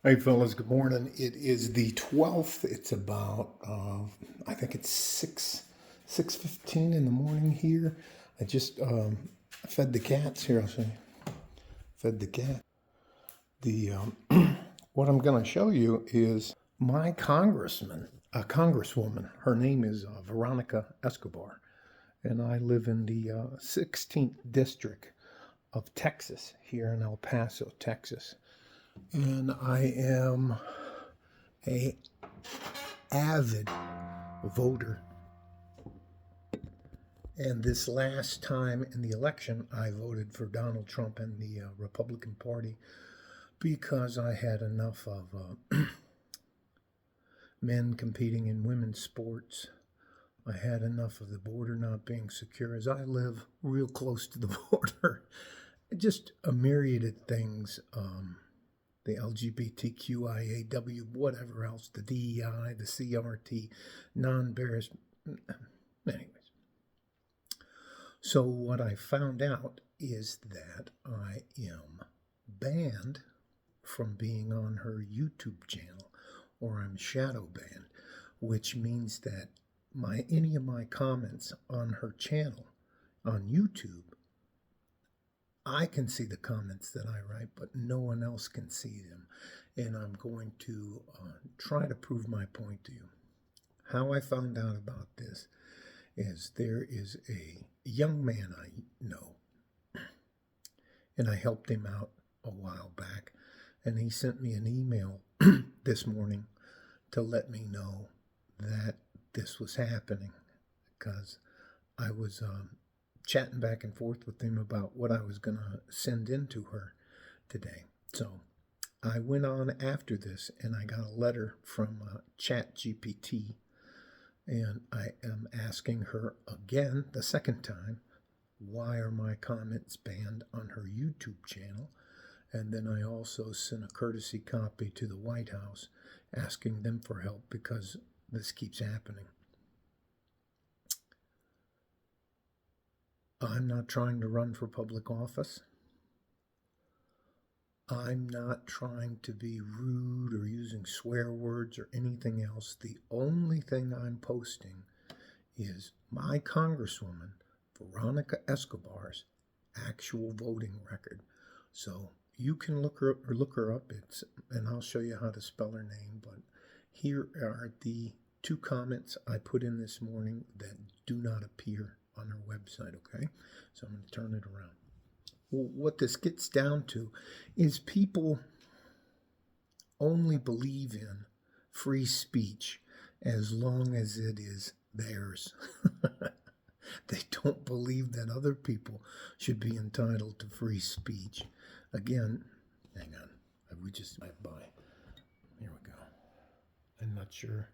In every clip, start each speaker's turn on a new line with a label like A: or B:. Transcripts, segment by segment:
A: Hey fellas, good morning. It is the 12th. It's about I think it's 6:15 in the morning here. I just fed the cats here. I'll show you. Fed the cat. The what I'm going to show you is my congresswoman. Her name is Veronica Escobar, and I live in the 16th district of Texas here in El Paso, Texas. And I am a avid voter. And this last time in the election, I voted for Donald Trump and the Republican Party because I had enough of men competing in women's sports. I had enough of the border not being secure, as I live real close to the border. Just a myriad of things. The LGBTQIAW, whatever else, the DEI, the CRT, non-bears. Anyways. So what I found out is that I am banned from being on her YouTube channel, or I'm shadow banned, which means that any of my comments on her channel on YouTube, I can see the comments that I write, but no one else can see them. And I'm going to try to prove my point to you. How I found out about this is there is a young man I know, and I helped him out a while back, and he sent me an email this morning to let me know that this was happening, because I was chatting back and forth with him about what I was going to send in to her today. So I went on after this, and I got a letter from ChatGPT, and I am asking her again, the second time, why are my comments banned on her YouTube channel? And then I also sent a courtesy copy to the White House asking them for help because this keeps happening. I'm not trying to run for public office. I'm not trying to be rude or using swear words or anything else. The only thing I'm posting is my Congresswoman, Veronica Escobar's actual voting record. So you can look her up, and I'll show you how to spell her name. But here are the two comments I put in this morning that do not appear on her website, okay? So I'm going to turn it around. Well, what this gets down to is people only believe in free speech as long as it is theirs. They don't believe that other people should be entitled to free speech. Again, hang on. We just went by. Here we go. I'm not sure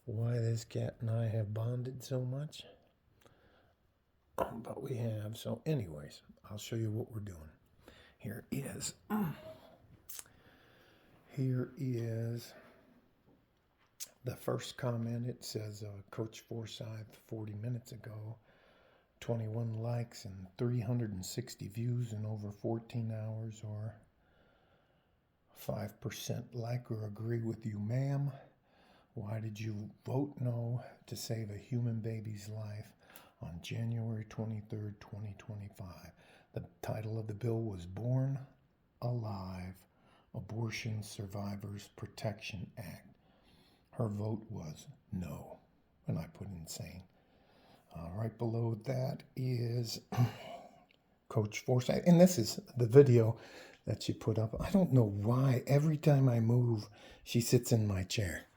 A: why this cat and I have bonded so much, but we have. So anyways, I'll show you what we're doing. Here is the first comment. It says, Coach Forsyth 40 minutes ago, 21 likes and 360 views in over 14 hours, or 5% like or agree with you, ma'am. Why did you vote no to save a human baby's life on January 23rd, 2025? The title of the bill was Born Alive, Abortion Survivors Protection Act. Her vote was no, and I put insane. Right below that is Coach Forsyth, and this is the video that she put up. I don't know why every time I move, she sits in my chair.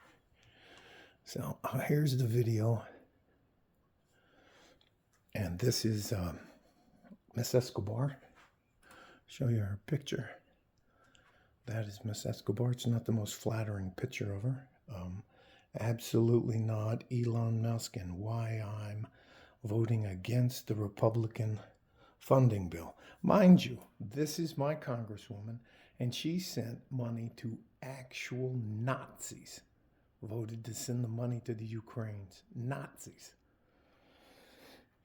A: So here's the video, and this is Miss Escobar. Show you her picture. That is Miss Escobar. It's not the most flattering picture of her. Absolutely not Elon Musk and why I'm voting against the Republican funding bill. Mind you, this is my Congresswoman, and she sent money to actual Nazis. Voted to send the money to the Ukrainians. Nazis.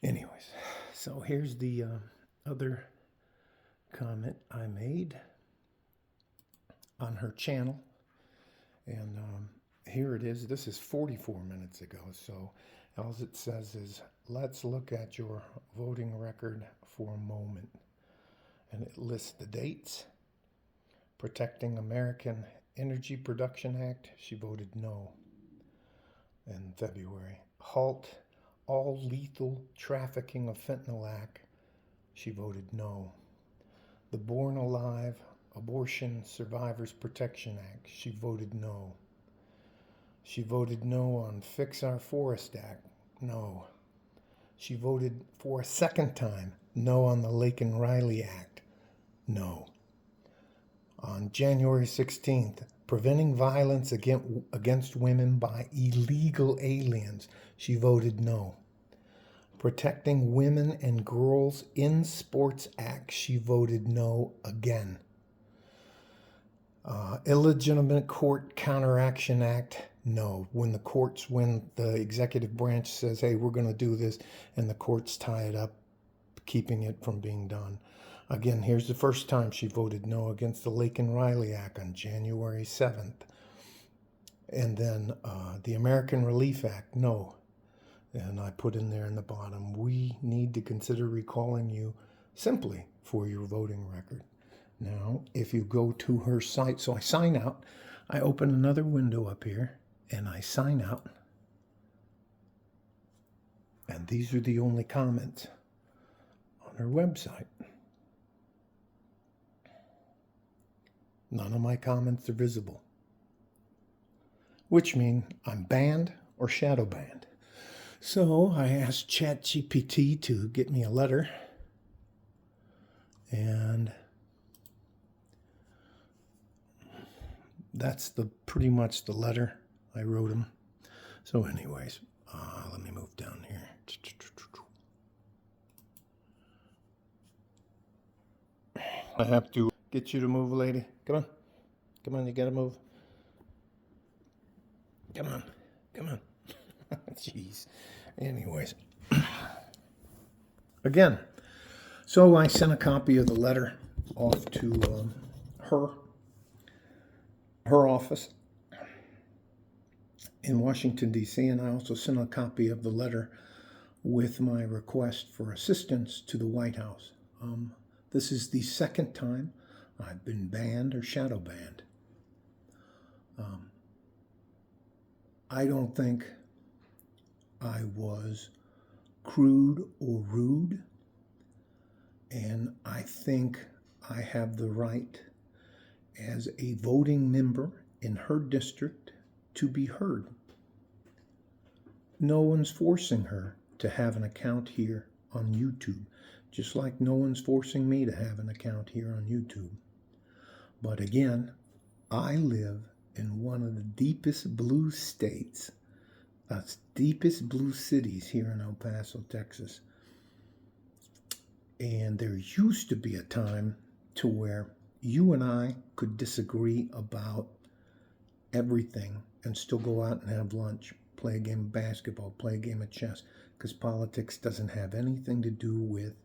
A: Anyways, so here's the other comment I made on her channel. And here it is. This is 44 minutes ago. So all it says is, let's look at your voting record for a moment. And it lists the dates. Protecting American Energy Production Act, she voted no in February. Halt All Lethal Trafficking of Fentanyl Act, she voted no. The Born Alive Abortion Survivors Protection Act, she voted no. She voted no on Fix Our Forest Act, no. She voted for a second time no on the Lake and Riley Act, no. On January 16th, Preventing Violence Against Women by Illegal Aliens, she voted no. Protecting Women and Girls in Sports Act, she voted no again. Illegitimate Court Counteraction Act, no. When the executive branch says, hey, we're going to do this, and the courts tie it up, keeping it from being done. Again, here's the first time she voted no against the Lake and Riley Act on January 7th. And then the American Relief Act, no. And I put in there in the bottom, we need to consider recalling you simply for your voting record. Now, if you go to her site, so I sign out, I open another window up here, and I sign out. And these are the only comments on her website. None of my comments are visible, which means I'm banned or shadow banned. So I asked ChatGPT to get me a letter, and that's pretty much the letter I wrote him. So anyways, let me move down here. I have to get you to move, lady. Come on. Come on, you gotta move. Come on. Come on. Jeez. Anyways. Again, so I sent a copy of the letter off to her office in Washington, D.C., and I also sent a copy of the letter with my request for assistance to the White House. This is the second time I've been banned or shadow banned. I don't think I was crude or rude, and I think I have the right as a voting member in her district to be heard. No one's forcing her to have an account here on YouTube, just like no one's forcing me to have an account here on YouTube. But again, I live in one of the deepest blue states, that's deepest blue cities here in El Paso, Texas. And there used to be a time to where you and I could disagree about everything and still go out and have lunch, play a game of basketball, play a game of chess, because politics doesn't have anything to do with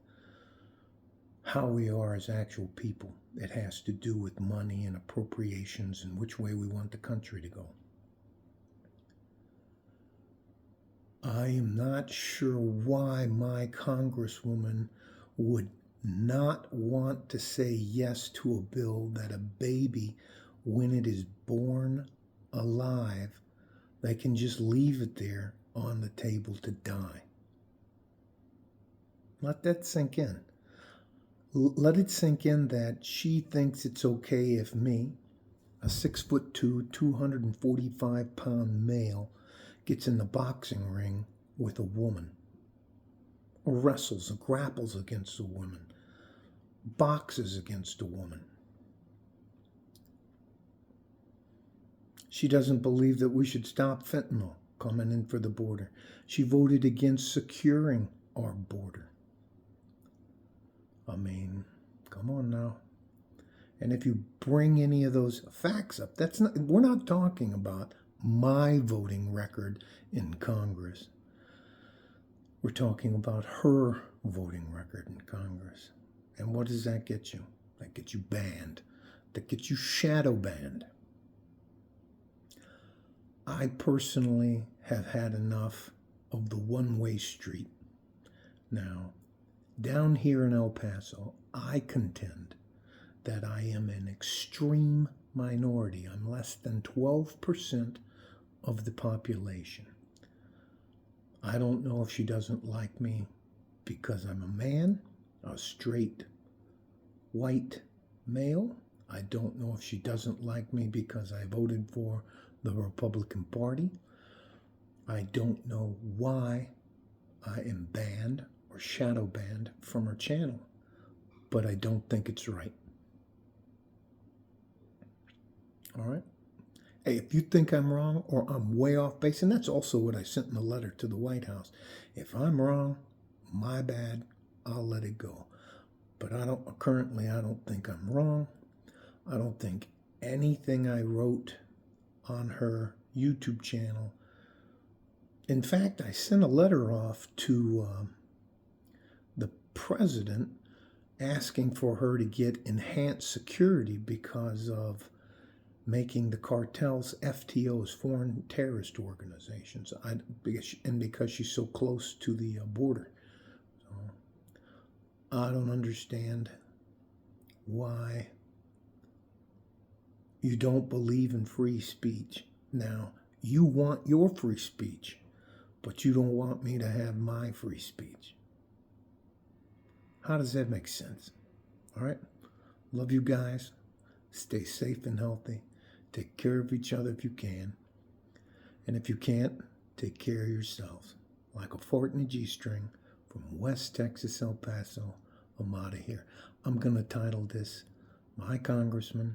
A: how we are as actual people. It has to do with money and appropriations and which way we want the country to go. I am not sure why my Congresswoman would not want to say yes to a bill that a baby, when it is born alive, they can just leave it there on the table to die. Let that sink in. Let it sink in that she thinks it's okay if me, a 6'2", 245-pound male, gets in the boxing ring with a woman, or wrestles or grapples against a woman, boxes against a woman. She doesn't believe that we should stop fentanyl coming in for the border. She voted against securing our border. I mean, come on now. And if you bring any of those facts up, we're not talking about my voting record in Congress. We're talking about her voting record in Congress. And what does that get you? That gets you banned. That gets you shadow banned. I personally have had enough of the one-way street. Now, down here in El Paso, I contend that I am an extreme minority. I'm less than 12% of the population. I don't know if she doesn't like me because I'm a man, a straight white male. I don't know if she doesn't like me because I voted for the Republican Party. I don't know why I am banned or shadow banned from her channel, but I don't think it's right. All right? Hey, if you think I'm wrong or I'm way off base, and that's also what I sent in the letter to the White House. If I'm wrong, my bad, I'll let it go. But I don't think I'm wrong. I don't think anything I wrote on her YouTube channel. In fact, I sent a letter off to the president asking for her to get enhanced security because of making the cartels FTOs, foreign terrorist organizations, because she's so close to the border. So I don't understand why you don't believe in free speech. Now, you want your free speech, but you don't want me to have my free speech. How does that make sense? All right? Love you guys. Stay safe and healthy. Take care of each other if you can. And if you can't, take care of yourselves. Like a fort in a G-string from West Texas, El Paso, I'm out of here. I'm going to title this, My Congresswoman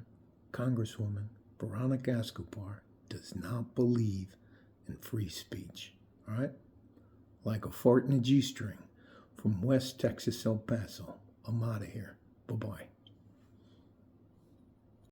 A: Veronica Escobar does not believe in free speech. All right? Like a fort in a G-string from West Texas, El Paso, I'm out of here. Bye-bye.